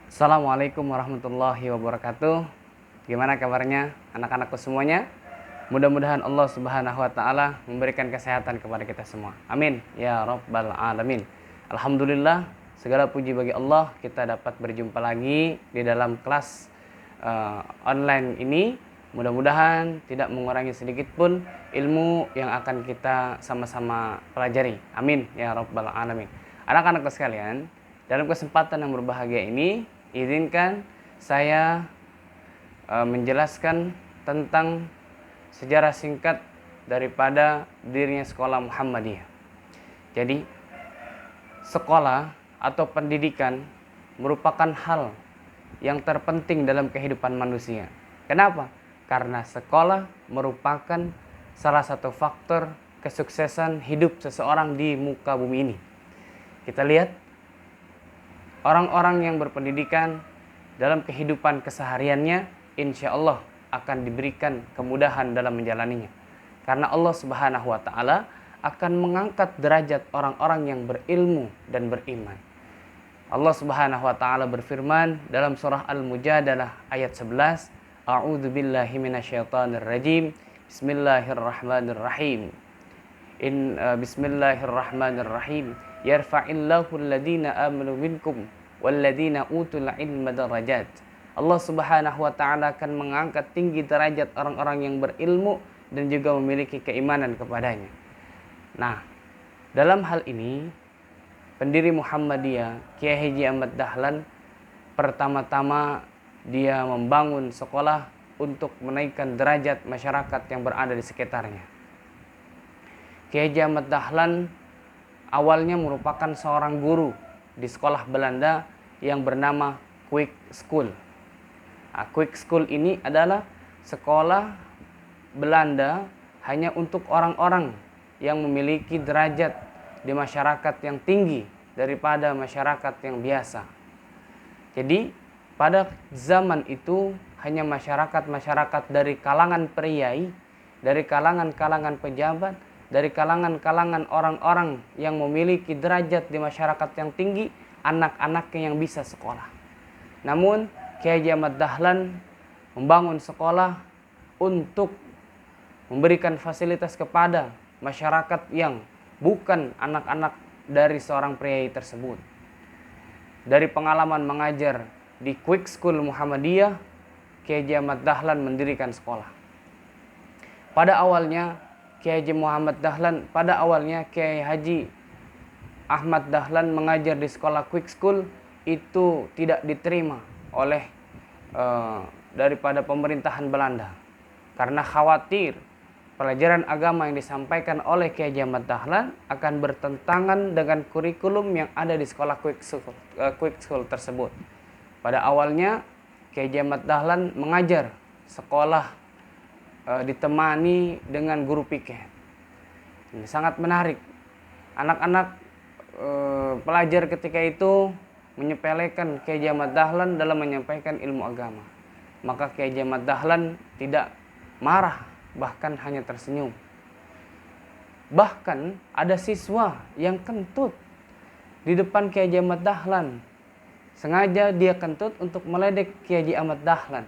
Assalamualaikum warahmatullahi wabarakatuh. Gimana kabarnya anak-anakku semuanya? Mudah-mudahan Allah Subhanahu wa taala memberikan kesehatan kepada kita semua. Amin ya rabbal alamin. Alhamdulillah, segala puji bagi Allah, kita dapat berjumpa lagi di dalam kelas online ini. Mudah-mudahan tidak mengurangi sedikit pun ilmu yang akan kita sama-sama pelajari. Amin ya rabbal alamin. Anak-anakku sekalian, dalam kesempatan yang berbahagia ini, izinkan saya menjelaskan tentang sejarah singkat daripada dirinya sekolah Muhammadiyah. Jadi, sekolah atau pendidikan merupakan hal yang terpenting dalam kehidupan manusia. Kenapa? Karena sekolah merupakan salah satu faktor kesuksesan hidup seseorang di muka bumi ini. Kita lihat orang-orang yang berpendidikan dalam kehidupan kesehariannya, insya Allah akan diberikan kemudahan dalam menjalaninya. Karena Allah Subhanahu wa taala akan mengangkat derajat orang-orang yang berilmu dan beriman. Allah Subhanahu wa taala berfirman dalam surah Al-Mujadalah ayat 11, A'udzu billahi minasyaitonir rajim. Bismillahirrahmanirrahim. Bismillahirrahmanirrahim. Yarfa'illahu alladhina amanu minkum walladhina utul ilma darajat. Allah Subhanahu wa taala akan mengangkat tinggi derajat orang-orang yang berilmu dan juga memiliki keimanan kepadanya. Nah, dalam hal ini pendiri Muhammadiyah, Kiai Haji Ahmad Dahlan, pertama-tama dia membangun sekolah untuk menaikkan derajat masyarakat yang berada di sekitarnya. Kiai Haji Ahmad Dahlan awalnya merupakan seorang guru di sekolah Belanda yang bernama Quick School. Quick School ini adalah sekolah Belanda hanya untuk orang-orang yang memiliki derajat di masyarakat yang tinggi daripada masyarakat yang biasa. Jadi pada zaman itu hanya masyarakat-masyarakat dari kalangan priai, dari kalangan-kalangan pejabat, dari kalangan-kalangan orang-orang yang memiliki derajat di masyarakat yang tinggi, anak-anaknya yang bisa sekolah. Namun Kiai Haji Ahmad Dahlan membangun sekolah untuk memberikan fasilitas kepada masyarakat yang bukan anak-anak dari seorang priai tersebut. Dari pengalaman mengajar di Quick School Muhammadiyah, Kiai Haji Ahmad Dahlan mendirikan sekolah. Pada awalnya Kiai Haji Ahmad Dahlan mengajar di sekolah Quick School itu tidak diterima oleh daripada pemerintahan Belanda, karena khawatir pelajaran agama yang disampaikan oleh Kiai Haji Ahmad Dahlan akan bertentangan dengan kurikulum yang ada di sekolah Quick School tersebut. Pada awalnya Kiai Haji Ahmad Dahlan mengajar sekolah ditemani dengan guru piket. Ini sangat menarik. Anak-anak pelajar ketika itu menyepelekan Kiai Haji Ahmad Dahlan dalam menyampaikan ilmu agama. Maka Kiai Haji Ahmad Dahlan tidak marah, bahkan hanya tersenyum. Bahkan ada siswa yang kentut di depan Kiai Haji Ahmad Dahlan. Sengaja dia kentut untuk meledek Kiai Haji Ahmad Dahlan,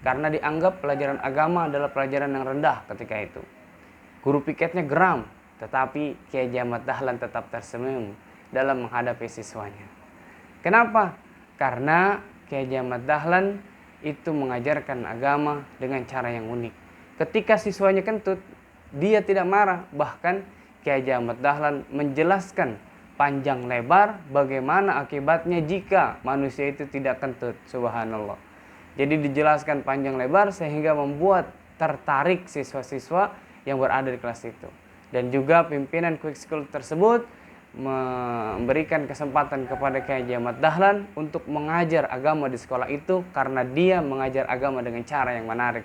karena dianggap pelajaran agama adalah pelajaran yang rendah ketika itu. Guru piketnya geram, tetapi Kiai Haji Ahmad Dahlan tetap tersenyum dalam menghadapi siswanya. Kenapa? Karena Kiai Haji Ahmad Dahlan itu mengajarkan agama dengan cara yang unik. Ketika siswanya kentut, dia tidak marah. Bahkan Kiai Haji Ahmad Dahlan menjelaskan panjang lebar bagaimana akibatnya jika manusia itu tidak kentut. Subhanallah. Jadi dijelaskan panjang lebar sehingga membuat tertarik siswa-siswa yang berada di kelas itu. Dan juga pimpinan Quick School tersebut memberikan kesempatan kepada Kiai Haji Ahmad Dahlan untuk mengajar agama di sekolah itu, karena dia mengajar agama dengan cara yang menarik.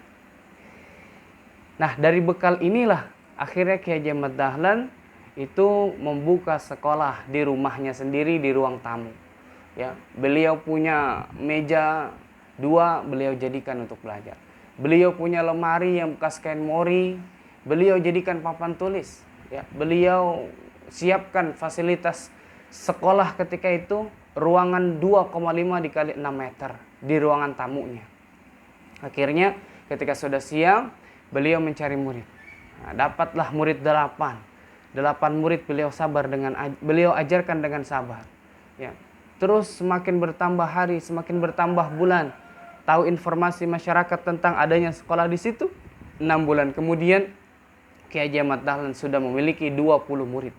Nah, dari bekal inilah akhirnya Kiai Haji Ahmad Dahlan itu membuka sekolah di rumahnya sendiri, di ruang tamu. Ya, beliau punya meja 2, beliau jadikan untuk belajar. Beliau punya lemari yang bekas kain mori, beliau jadikan papan tulis. Ya, beliau siapkan fasilitas sekolah ketika itu ruangan 2,5 dikali 6 meter di ruangan tamunya. Akhirnya ketika sudah siap, beliau mencari murid. Nah, dapatlah murid 8. 8 murid beliau ajarkan dengan sabar. Ya. Terus semakin bertambah hari, semakin bertambah bulan. Tahu informasi masyarakat tentang adanya sekolah di situ. 6 bulan kemudian Kiai Haji Ahmad Dahlan sudah memiliki 20 murid.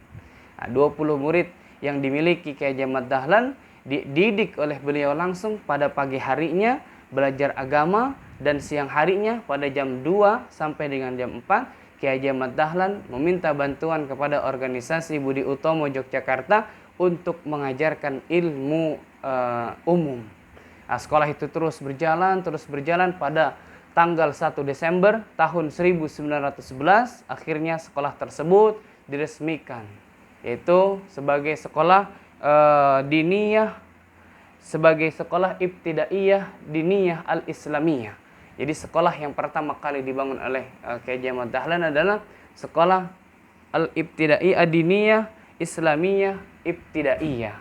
Nah, 20 murid yang dimiliki Kiai Haji Ahmad Dahlan dididik oleh beliau langsung pada pagi harinya belajar agama, dan siang harinya pada jam 2 sampai dengan jam 4 Kiai Haji Ahmad Dahlan meminta bantuan kepada organisasi Budi Utomo Yogyakarta untuk mengajarkan ilmu umum. Nah, sekolah itu terus berjalan pada tanggal 1 Desember tahun 1911 akhirnya sekolah tersebut diresmikan, yaitu sebagai sekolah diniyah, sebagai sekolah ibtidaiyah diniyah al-islamiyah. Jadi sekolah yang pertama kali dibangun oleh Kiai Haji Ahmad Dahlan adalah sekolah al-ibtidaiyah diniyah islamiyah ibtidaiyah.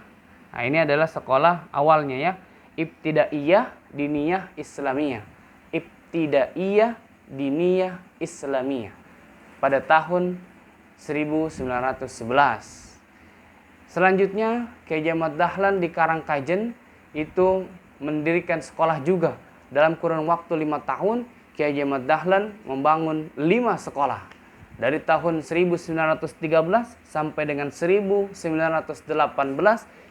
Nah, ini adalah sekolah awalnya ya, ibtidaiyah diniyah islamiyah. Ibtidaiyah diniyah islamiyah pada tahun 1911. Selanjutnya Kiai Haji Ahmad Dahlan di Karangkajen itu mendirikan sekolah juga. Dalam kurun waktu 5 tahun Kiai Haji Ahmad Dahlan membangun 5 sekolah. Dari tahun 1913 sampai dengan 1918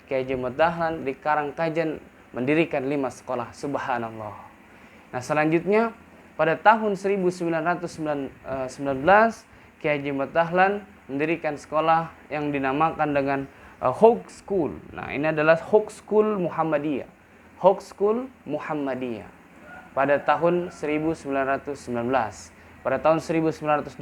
Kiai Haji Ahmad Dahlan di Karangkajen mendirikan 5 sekolah. Subhanallah. Nah, selanjutnya pada tahun 1919 Kiai Haji Ahmad Dahlan mendirikan sekolah yang dinamakan dengan Hawk School. Nah, ini adalah Hawk School Muhammadiyah. Hawk School Muhammadiyah pada tahun 1919. Pada tahun 1921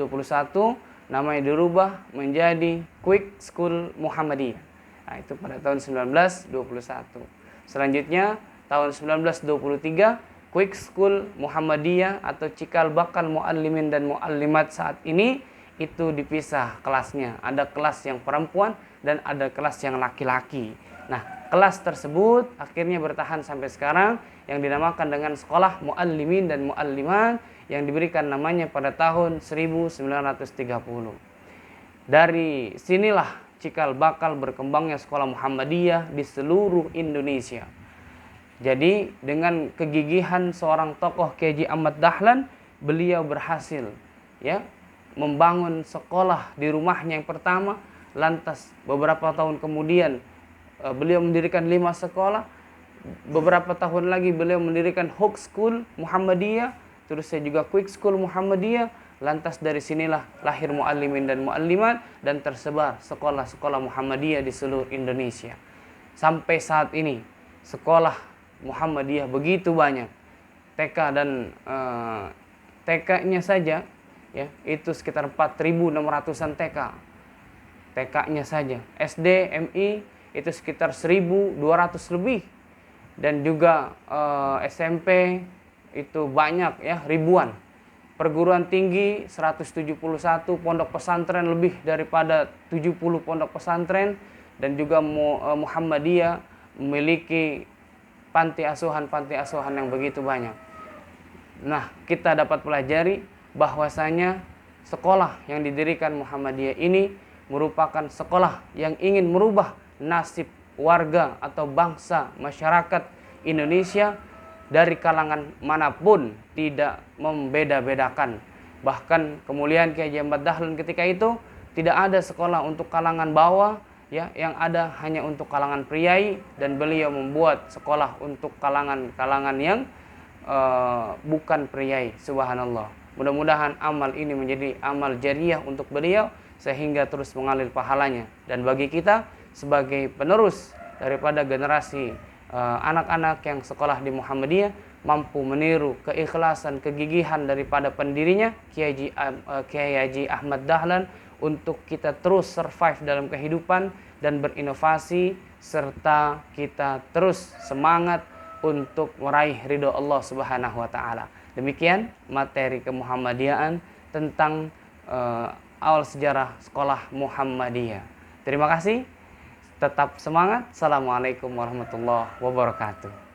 namanya dirubah menjadi Quick School Muhammadiyah. Nah, itu pada tahun 1921. Selanjutnya tahun 1923 Quick School Muhammadiyah atau Cikal Bakal Muallimin dan Muallimat saat ini itu dipisah kelasnya. Ada kelas yang perempuan dan ada kelas yang laki-laki. Nah, kelas tersebut akhirnya bertahan sampai sekarang yang dinamakan dengan Sekolah Muallimin dan Muallimat yang diberikan namanya pada tahun 1930. Dari sinilah cikal bakal berkembangnya sekolah Muhammadiyah di seluruh Indonesia. Jadi dengan kegigihan seorang tokoh Kiai Haji Ahmad Dahlan, beliau berhasil ya membangun sekolah di rumahnya yang pertama. Lantas beberapa tahun kemudian beliau mendirikan 5 sekolah. Beberapa tahun lagi beliau mendirikan Hawk School Muhammadiyah, terus saya juga Quick School Muhammadiyah. Lantas dari sinilah lahir muallimin dan muallimat dan tersebar sekolah-sekolah Muhammadiyah di seluruh Indonesia. Sampai saat ini sekolah Muhammadiyah begitu banyak. TK dan TK-nya saja ya itu sekitar 4.600-an TK. TK-nya saja. SD, MI itu sekitar 1.200 lebih. Dan juga SMP itu banyak ya, ribuan. Perguruan tinggi 171, pondok pesantren lebih daripada 70 pondok pesantren, dan juga Muhammadiyah memiliki panti asuhan yang begitu banyak. Nah, kita dapat pelajari bahwasanya sekolah yang didirikan Muhammadiyah ini merupakan sekolah yang ingin merubah nasib warga atau bangsa masyarakat Indonesia dari kalangan manapun, tidak membeda-bedakan. Bahkan kemuliaan Kiai Haji Ahmad Dahlan ketika itu tidak ada sekolah untuk kalangan bawah ya, yang ada hanya untuk kalangan priai, dan beliau membuat sekolah untuk kalangan yang bukan priai. Subhanallah. Mudah-mudahan amal ini menjadi amal jariah untuk beliau sehingga terus mengalir pahalanya, dan bagi kita sebagai penerus daripada generasi anak-anak yang sekolah di Muhammadiyah mampu meniru keikhlasan, kegigihan daripada pendirinya Kiai Haji Ahmad Dahlan untuk kita terus survive dalam kehidupan dan berinovasi, serta kita terus semangat untuk meraih ridho Allah Subhanahu wa taala. Demikian materi kemuhammadiyahan tentang awal sejarah sekolah Muhammadiyah. Terima kasih. Tetap semangat. Assalamualaikum warahmatullahi wabarakatuh.